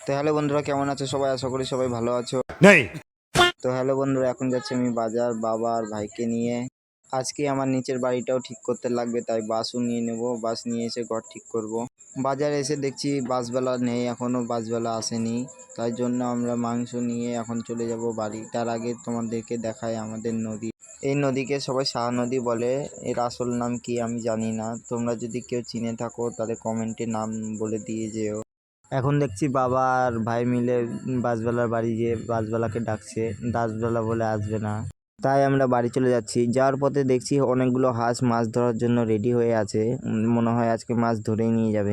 তো হ্যালো বন্ধুরা, কেমন আছো সবাই? আশা করি সবাই ভালো আছো। তো হ্যালো বন্ধুরা, এখন যাচ্ছি আমি বাজার বাবা আর ভাইকে নিয়ে। আজকে আমার নিচের বাড়িটাও ঠিক করতে লাগবে, তাই বাসও নিয়ে নেব। বাস নিয়ে এসে ঘর ঠিক করব। বাজারে এসে দেখছি বাসবেলা নেই, এখনও বাসবেলা আসেনি। তাই জন্য আমরা মাংস নিয়ে এখন চলে যাব বাড়ি। তার আগে তোমাদেরকে দেখায় আমাদের নদী। এই নদীকে সবাই শাহ নদী বলে, এর আসল নাম কি আমি জানি না। তোমরা যদি কেউ চিনে থাকো তাহলে কমেন্টে নাম বলে দিয়ে যেও। এখন দেখছি বাবা আর ভাই মিলে বাসবেলার বাড়ি গিয়ে বাসবেলাকে ডাকছে, বাসবেলা বলে আসবে না। তাই আমরা বাড়ি চলে যাচ্ছি। যাওয়ার পথে দেখছি অনেকগুলো হাঁস মাছ ধরার জন্য রেডি হয়ে আছে। মনে হয় আজকে মাছ ধরেই নিয়ে যাবে।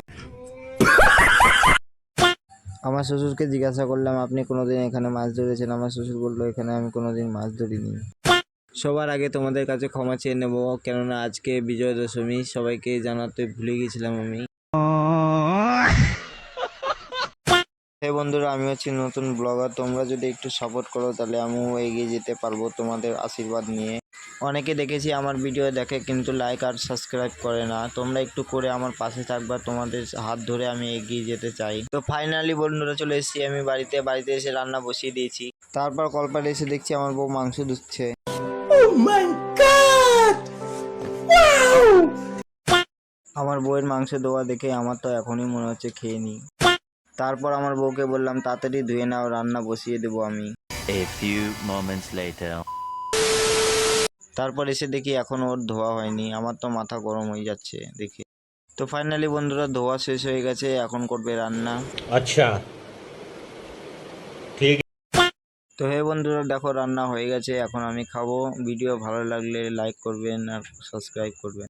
আমার শ্বশুরকে জিজ্ঞাসা করলাম, আপনি কোনোদিন এখানে মাছ ধরেছেন? আমার শ্বশুর বললো, এখানে আমি কোনোদিন মাছ ধরিনি। সবার আগে তোমাদের কাছে ক্ষমা চেয়ে নেবো, কেননা আজকে বিজয়া দশমী, সবাইকে জানাতে ভুলে গেছিলাম আমি। হে বন্ধুরা, আমি হচ্ছি নতুন ব্লগার। তোমরা যদি একটু সাপোর্ট করো তাহলে আমিও এগিয়ে যেতে পারবো তোমাদের আশীর্বাদ নিয়ে। অনেকে দেখেছি আমার ভিডিও দেখে কিন্তু লাইক আর সাবস্ক্রাইব করে না। তোমরা একটু করে আমার পাশে থাকবা, তোমাদের হাত ধরে আমি এগিয়ে যেতে চাই। তো ফাইনালি বন্ধুরা চলে এসেছি আমি বাড়িতে এসে রান্না বসিয়ে দিয়েছি। তারপর কলপারে এসে দেখছি আমার বউ মাংস ধুচ্ছে। আমার বউয়ের মাংস দেওয়া দেখে আমার তো এখনই মনে হচ্ছে খেয়ে নিই। তারপর আমার বউকে বললাম, তাড়াতাড়ি ধুয়ে নাও, রান্না বসিয়ে দেবো আমি। A few moments later. তারপর এসে দেখি এখন ওর ধোয়া হয়নি। আমার তো মাথা গরম হয়ে যাচ্ছে দেখে। তো ফাইনালি বন্ধুরা ধোয়া শেষ হয়ে গেছে, এখন করবে রান্না। अच्छा ठीक। তো হে বন্ধুরা, দেখো রান্না হয়ে গেছে, এখন আমি খাবো। ভিডিও ভালো লাগলে লাইক করবেন আর সাবস্ক্রাইব করবেন।